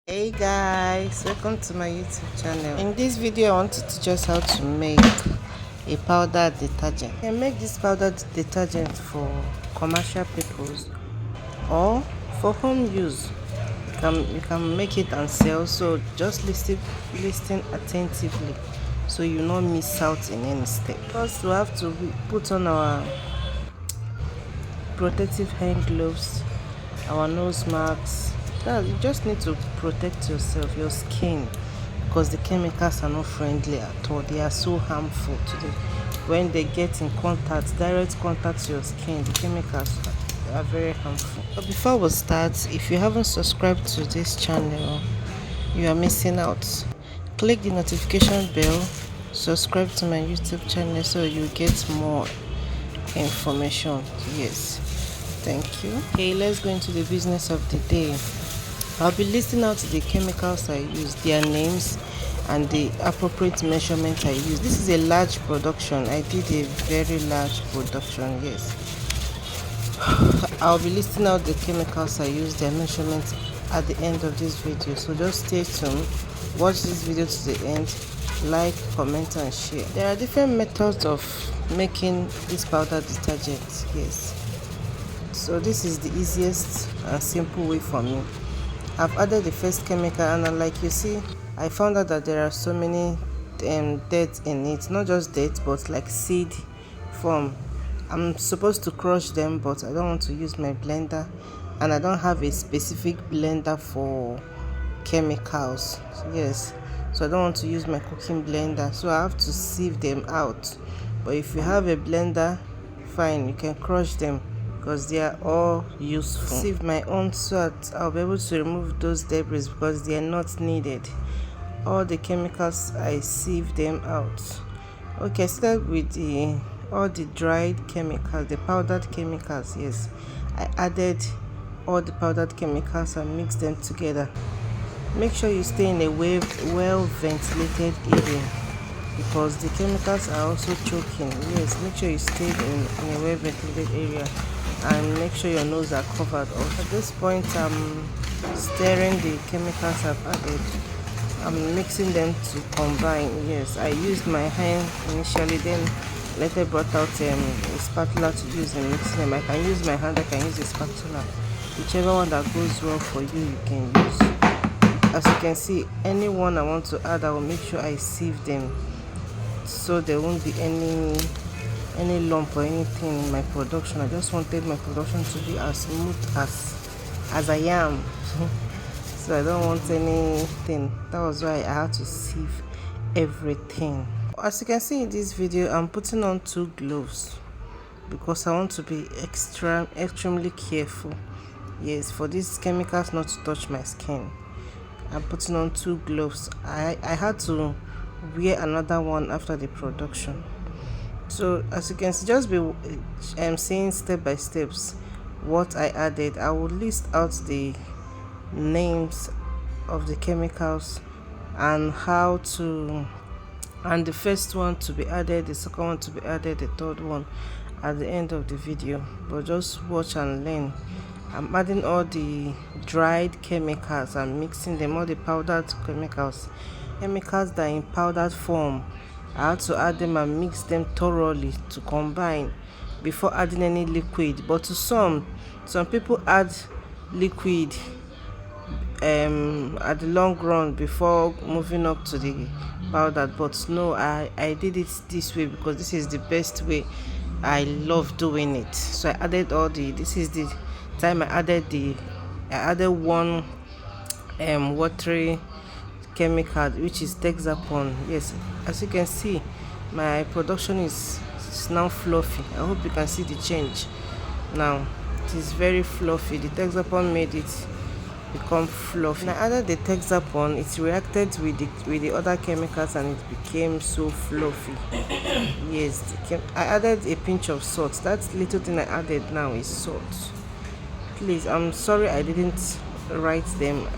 Hey guys, welcome to my YouTube channel. In this video I want to teach us how to make a powder detergent. You can make this powder detergent for commercial purpose or for home use. You can make it and sell, so just listen attentively so you not miss out in any step. First we have to put on our protective hand gloves, our nose masks. You just need to protect yourself, your skin, because the chemicals are not friendly at all. They are so harmful to the when they get in contact, direct contact to your skin. The chemicals are very harmful. But before we start, if you haven't subscribed to this channel, you are missing out. Click the notification bell, subscribe to my YouTube channel so you get more information. Yes, thank you. Okay, let's go into the business of the day. I'll be listing out the chemicals I use, their names, and the appropriate measurement I use. This is a large production. I did a very large production. Yes, I'll be listing out the chemicals I use, their measurements at the end of this video, so just stay tuned, watch this video to the end, like, comment and share. There are different methods of making this powder detergent. Yes, so this is the easiest and simple way for me. I've added the first chemical, and like you see, I found out that there are so many dirt in it, not just dirt but like seed form. I'm supposed to crush them, but I don't want to use my blender, and I don't have a specific blender for chemicals. Yes, so I don't want to use my cooking blender, so I have to sieve them out. But if you have a blender, fine, you can crush them because they are all useful. Sieve my own so that I'll be able to remove those debris because they are not needed. All the chemicals, I sieve them out. Okay, start with all the dried chemicals, the powdered chemicals. Yes, I added all the powdered chemicals and mixed them together. Make sure you stay in a well ventilated area because the chemicals are also choking. Yes, make sure you stay in a well ventilated area, and make sure your nose are covered up. At this point, I'm stirring the chemicals I've added. I'm mixing them to combine. Yes, I used my hand initially, then later brought out a spatula to use in mixing them. I can use my hand, I can use a spatula. Whichever one that goes well for you, you can use. As you can see, any one I want to add, I will make sure I sieve them so there won't be any lump or anything in my production. I just wanted my production to be as smooth as I am. So I don't want anything. That was why I had to sieve everything. As you can see in this video, I'm putting on 2 gloves because I want to be extremely careful. Yes, for these chemicals not to touch my skin. I'm putting on 2 gloves. I had to wear another one after the production. So as you can see, just be seeing step by steps what I added. I will list out the names of the chemicals and how to, and the first one to be added, the second one to be added, the third one at the end of the video. But just watch and learn. I'm adding all the dried chemicals and mixing them, all the powdered chemicals that are in powdered form. I had to add them and mix them thoroughly to combine before adding any liquid. But to some people add liquid at the long run before moving up to the powder, but no, I did it this way because this is the best way. I love doing it. So I added all this is the time I added one watery chemical, which is Texapon. Yes, as you can see, my production is now fluffy. I hope you can see the change now. It is very fluffy. The Texapon made it become fluffy. When I added the Texapon, it reacted with the other chemicals and it became so fluffy. Yes, I added a pinch of salt. That little thing I added now is salt. Please, I'm sorry I didn't write them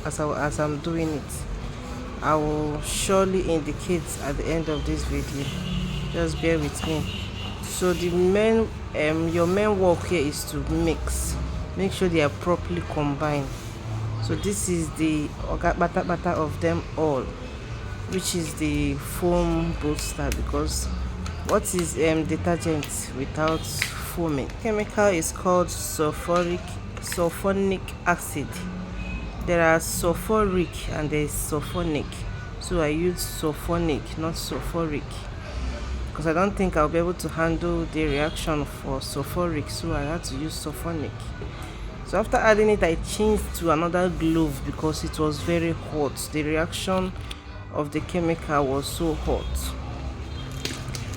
as I'm doing it. I will surely indicate at the end of this video. Just bear with me. So the your main work here is to mix. Make sure they are properly combined. So this is the oga bata bata of them all, which is the foam booster. Because what is detergent without foaming? Chemical is called sulfonic acid. There are sulfuric and there is sulfonic. So I use sulfonic, not sulfuric, because I don't think I'll be able to handle the reaction for sulfuric, so I had to use sulfonic. So after adding it, I changed to another glove because it was very hot. The reaction of the chemical was so hot.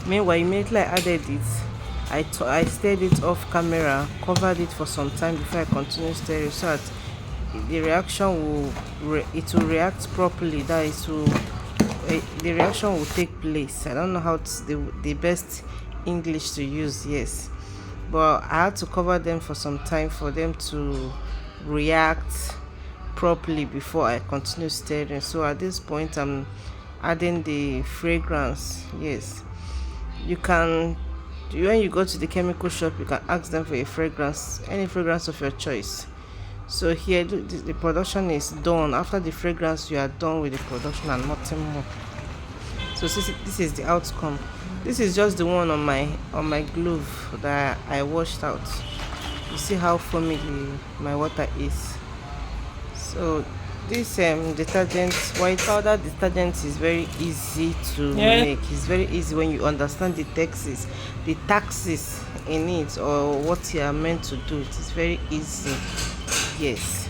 Meanwhile, immediately I added it, I stirred it off camera, covered it for some time before I continued stirring, so that the reaction will react properly. That is, the reaction will take place. I don't know how the best English to use, yes, but I had to cover them for some time for them to react properly before I continue stirring. So at this point, I'm adding the fragrance. Yes, you can, when you go to the chemical shop, you can ask them for a fragrance, any fragrance of your choice. So here the production is done. After the fragrance, you are done with the production and nothing more. So this is the outcome. This is just the one on my glove that I washed out. You see how foamy my water is. So this detergent, white powder detergent, is very easy to make. It's very easy when you understand the taxes in it, or what you are meant to do. It is very easy. Yes.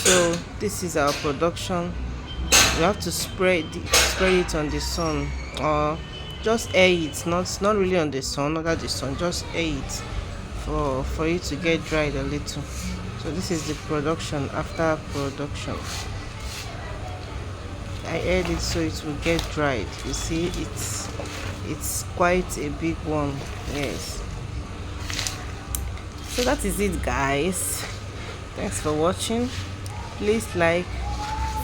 So this is our production. You have to spray it on the sun, or just air it, not really on the sun, under the sun, just air it for it to get dried a little. So this is the production. After production, I aired it so it will get dried. You see, it's quite a big one. Yes. So that is it, guys. Thanks for watching. Please like,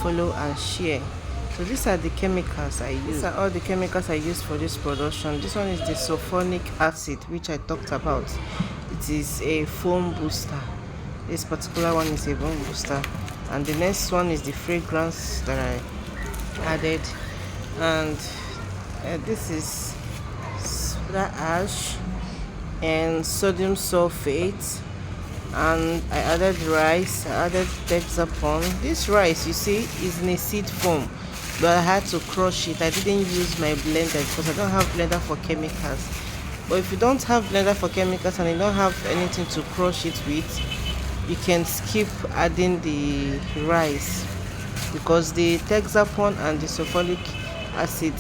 follow and share. So these are the chemicals I use. These are all the chemicals I use for this production. This one is the sulfonic acid, which I talked about. It is a foam booster. This particular one is a foam booster, and the next one is the fragrance that I added, and this is soda ash and sodium sulfate, and I added rice. I added hexapon. This rice, you see, is in a seed form, but I had to crush it. I didn't use my blender because I don't have blender for chemicals. But if you don't have blender for chemicals and you don't have anything to crush it with, you can skip adding the rice, because the hexapon and the sulfuric acid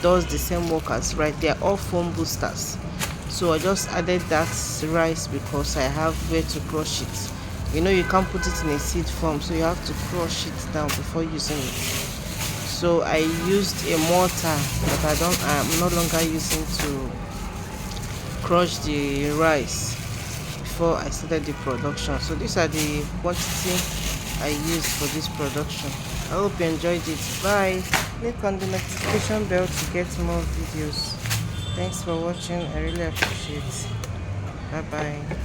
does the same work as rice. They are all foam boosters. So I just added that rice because I have where to crush it. You know, you can't put it in a seed form, so you have to crush it down before using it. So I used a mortar that I'm no longer using to crush the rice before I started the production. So these are the quantity I used for this production. I hope you enjoyed it. Bye. Click on the notification bell to get more videos. Thanks for watching. I really appreciate it. Bye bye.